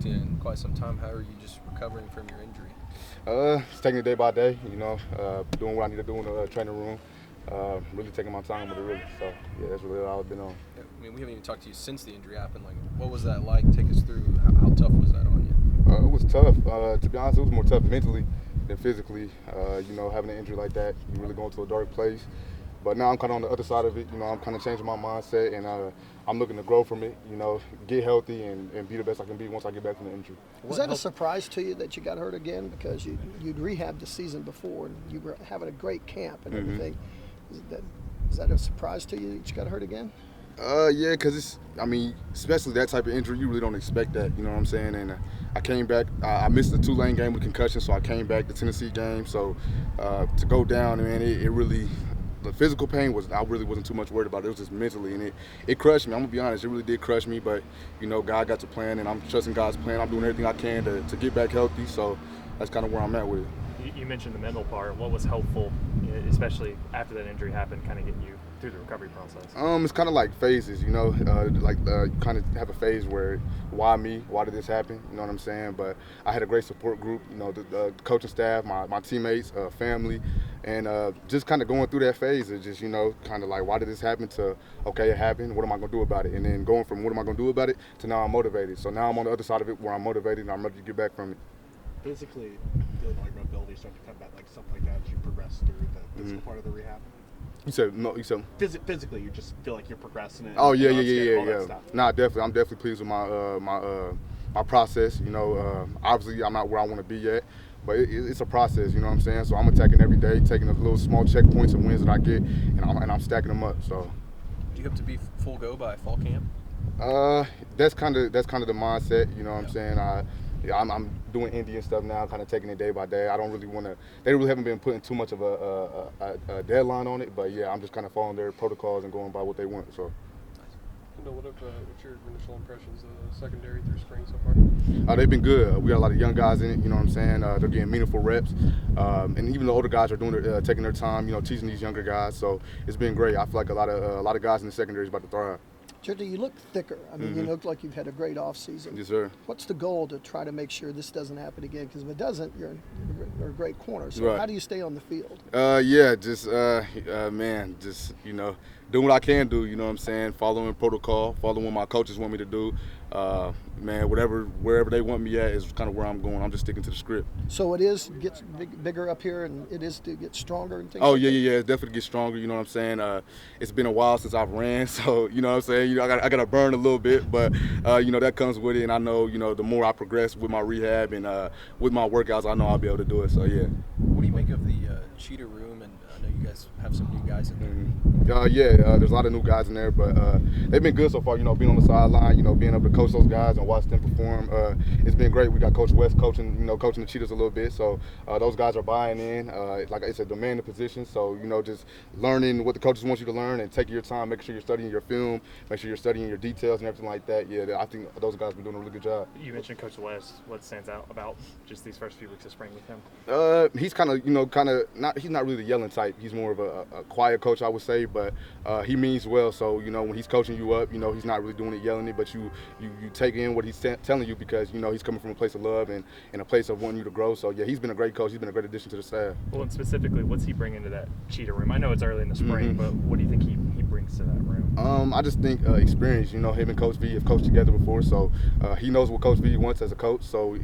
to you in quite some time. How are you just recovering from your injury? Just taking it day by day, doing what I need to do in the training room. Really taking my time with it, really. So, yeah, that's really all I've been on. Yeah, I mean, we haven't even talked to you since the injury happened. Like, what was that like? Take us through. How tough was that on you? It was tough. To be honest, it was more tough mentally than physically. Having an injury like that, you really go into a dark place. But now I'm kind of on the other side of it. I'm kind of changing my mindset, and I'm looking to grow from it, get healthy and be the best I can be once I get back from the injury. Was that a surprise to you that you got hurt again? Because you'd rehabbed the season before, and you were having a great camp and everything. Is that a surprise to you that you got hurt again? Yeah, because especially that type of injury, you really don't expect that, you know what I'm saying? And I came back, I missed the Tulane game with concussion, so I came back the Tennessee game. So to go down, man, it really, the physical pain I really wasn't too much worried about. It was just mentally, and it crushed me. I'm gonna be honest, it really did crush me. But God got the plan, and I'm trusting God's plan. I'm doing everything I can to get back healthy. So that's kind of where I'm at with it. You mentioned the mental part. What was helpful, especially after that injury happened, kind of getting you through the recovery process? It's kind of like phases, you kind of have a phase where, why me? Why did this happen? You know what I'm saying? But I had a great support group, the coaching staff, my teammates, family, and just kind of going through that phase of just, kind of like, why did this happen to, okay, it happened, what am I going to do about it? And then going from what am I going to do about it to now I'm motivated. So now I'm on the other side of it where I'm motivated and I'm ready to get back from it. Physically, feeling like mobility started to come back, like stuff like that as you progress through the physical part of the rehab? You said no. You said physically, you just feel like you're progressing. Oh yeah. Nah, definitely. I'm definitely pleased with my process. Obviously I'm not where I want to be yet, but it's a process. You know what I'm saying? So I'm attacking every day, taking the little small checkpoints and wins that I get, and I'm stacking them up. So. Do you hope to be full go by fall camp? That's kind of the mindset. You know what I'm saying? I'm doing Indian stuff now, kind of taking it day by day. I don't really want to. They really haven't been putting too much of a deadline on it, but yeah, I'm just kind of following their protocols and going by what they want. So. What's your initial impressions of the secondary through spring so far? They've been good. We got a lot of young guys in it. You know what I'm saying? They're getting meaningful reps, and even the older guys are taking their time. Teaching these younger guys. So it's been great. I feel like a lot of guys in the secondary is about to thrive. Jerry, you look thicker. You look like you've had a great off season. Yes, sir. What's the goal to try to make sure this doesn't happen again? Because if it doesn't, you're a great corner. So right. How do you stay on the field? Just doing what I can do. You know what I'm saying? Following protocol, following what my coaches want me to do. Wherever they want me at is kind of where I'm going. I'm just sticking to the script. So it gets bigger up here, and it is to get stronger and things. Oh like yeah, that? yeah, it definitely gets stronger. You know what I'm saying? It's been a while since I've ran, so you know what I'm saying. I got to burn a little bit, but that comes with it. And I know the more I progress with my rehab and with my workouts, I know I'll be able to do it. So yeah. What do you make of the cheetah room? And I know you guys have some new guys in there. There's a lot of new guys in there, but they've been good so far. Being on the sideline, being able to coach those guys and watch them perform, it's been great. We got Coach West coaching the Cheetahs a little bit, so those guys are buying in. Like it's a demanding position, so just learning what the coaches want you to learn and taking your time, making sure you're studying your film, make sure you're studying your details and everything like that. Yeah, I think those guys have been doing a really good job. You mentioned Coach West. What stands out about just these first few weeks of spring with him? He's he's not really the yelling type. He's more of a quiet coach, I would say, but he means well. So when he's coaching you up, he's not really doing it yelling it, but you take in what he's telling you because he's coming from a place of love and a place of wanting you to grow. So yeah, he's been a great coach. He's been a great addition to the staff. Well, and specifically, what's he bringing to that cheetah room? I know it's early in the spring, but what do you think he brings to that room? I just think experience. Him and Coach V have coached together before, so he knows what Coach V wants as a coach. So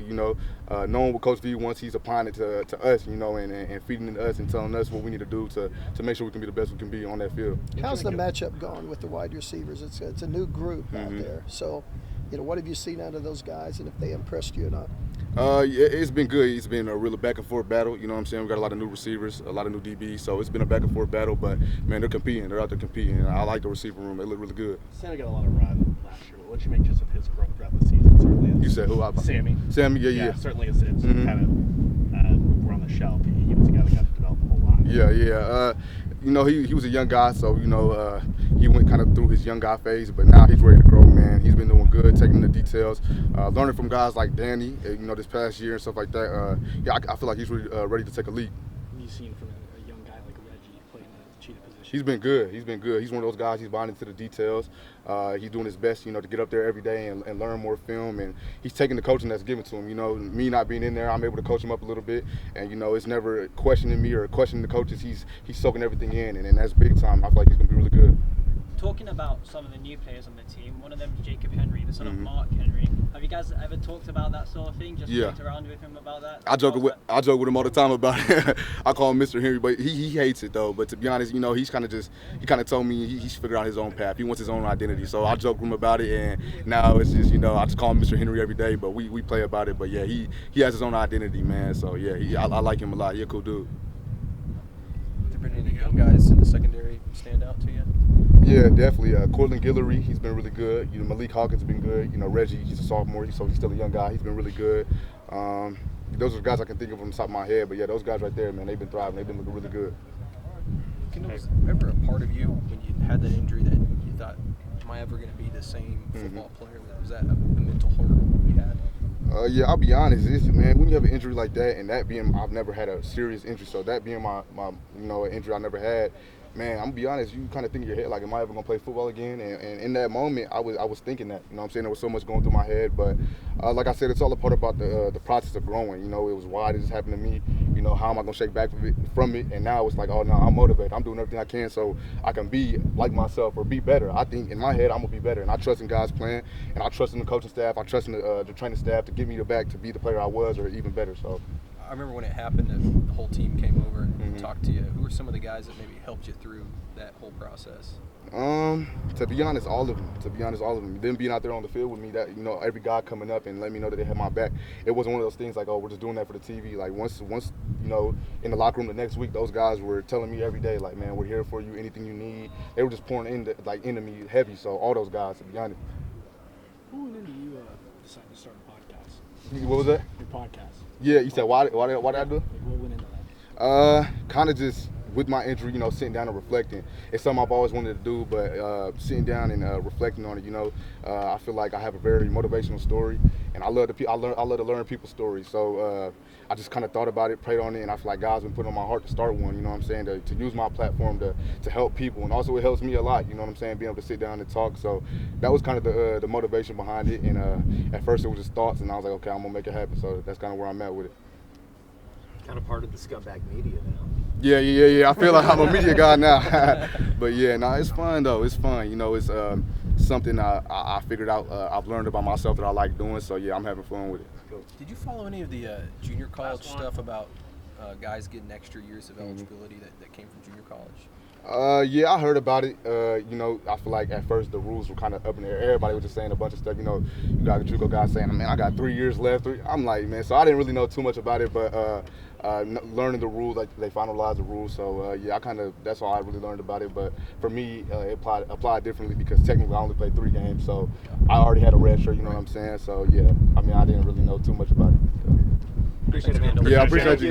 knowing what Coach V wants, he's applying it to us. And feeding it to us and telling us what we need to do to make sure we can be the best we can be on that field. How's the matchup gone with the wide receivers? It's a new group out there. So, what have you seen out of those guys, and if they impressed you or not? Yeah, it's been good. It's been a real back and forth battle. You know what I'm saying? We got a lot of new receivers, a lot of new DBs, so it's been a back and forth battle. But man, they're competing. They're out there competing. And I like the receiver room. They look really good. Sammy got a lot of run last year. What'd you make just of his growth throughout the season? Certainly, you said who? Sammy. Sammy, yeah. Certainly, it's kind of we're on the shelf. He was a guy that got to develop a whole lot. Yeah. He was a young guy, so he went kind of through his young guy phase, but now he's ready to grow, man. He's been doing good, taking the details, learning from guys like Danny, this past year and stuff like that. I feel like he's really ready to take a leap. You've seen from a young guy like Reggie playing the cheetah position. He's been good. He's been good. He's one of those guys. He's bonding to the details. He's doing his best, to get up there every day and learn more film. And he's taking the coaching that's given to him. Me not being in there, I'm able to coach him up a little bit. And it's never questioning me or questioning the coaches. He's soaking everything in, and that's big time. I feel like he's gonna be really good. Talking about some of the new players on the team, one of them is Jacob Henry, the son of Mark Henry. Have you guys ever talked about that sort of thing? Just joked around with him about that? I joke with him all the time about it. I call him Mr. Henry, but he hates it though. But to be honest, he's kind of told me he's figured out his own path. He wants his own identity. So I joke with him about it, and now it's just I just call him Mr. Henry every day. But we play about it. But yeah, he has his own identity, man. So yeah, I like him a lot. He's a cool dude. Have there been any young guys in the secondary stand out to you? Yeah, definitely. Cortland Guillory, he's been really good. Malik Hawkins has been good. Reggie, he's a sophomore, so he's still a young guy. He's been really good. Those are the guys I can think of from the top of my head. But yeah, those guys right there, man, they've been thriving. They've been looking really good. Was there ever a part of you when you had that injury that you thought, am I ever going to be the same football player? Was that a mental hurdle you had? Yeah, I'll be honest, man, when you have an injury like that, and that being, I've never had a serious injury, so that being my injury I never had, man, I'm gonna be honest, you kind of think in your head, like, am I ever gonna play football again? And in that moment, I was thinking that, there was so much going through my head, but like I said, it's all a part about the process of growing. It was why this happened to me. How am I gonna shake back from it? And now it's like, oh no, I'm motivated. I'm doing everything I can so I can be like myself or be better. I think in my head I'm gonna be better, and I trust in God's plan, and I trust in the coaching staff. I trust in the training staff to give me the back to be the player I was or even better. So. I remember when it happened and the whole team came over and talked to you. Who were some of the guys that maybe helped you through that whole process? To be honest, all of them. Them being out there on the field with me, that every guy coming up and letting me know that they had my back. It wasn't one of those things like, oh, we're just doing that for the TV. Like once in the locker room the next week, those guys were telling me every day, like, man, we're here for you. Anything you need. They were just pouring into me heavy. So all those guys, to be honest. Who went into you decide to start a podcast? What was that? Your podcast. Yeah, you said why did I do it? Like, what went into that? Kind of just with my injury, sitting down and reflecting. It's something I've always wanted to do, but sitting down and reflecting on it, I feel like I have a very motivational story, and I love to learn people's stories. So I just kind of thought about it, prayed on it, and I feel like God's been putting on my heart to start one. To use my platform to help people, and also it helps me a lot. Being able to sit down and talk. So that was kind of the motivation behind it. And at first it was just thoughts, and I was like, okay, I'm gonna make it happen. So that's kind of where I'm at with it. Kind of part of the scumbag media now. Yeah. I feel like I'm a media guy now. But yeah, it's fun though. It's fun. It's something I figured out. I've learned about myself that I like doing. So yeah, I'm having fun with it. Did you follow any of the junior college stuff about guys getting extra years of eligibility that came from junior college? Yeah, I heard about it. I feel like at first the rules were kind of up in the air. Everybody was just saying a bunch of stuff. You got the Trico guy saying, man, I got 3 years left. I'm like, man, so I didn't really know too much about it, but learning the rules, like they finalized the rules. So yeah, that's all I really learned about it. But for me, it applied differently because technically I only played 3 games, so I already had a red shirt. You know what I'm saying? So yeah, I didn't really know too much about it. Appreciate it, man. Yeah, I appreciate you.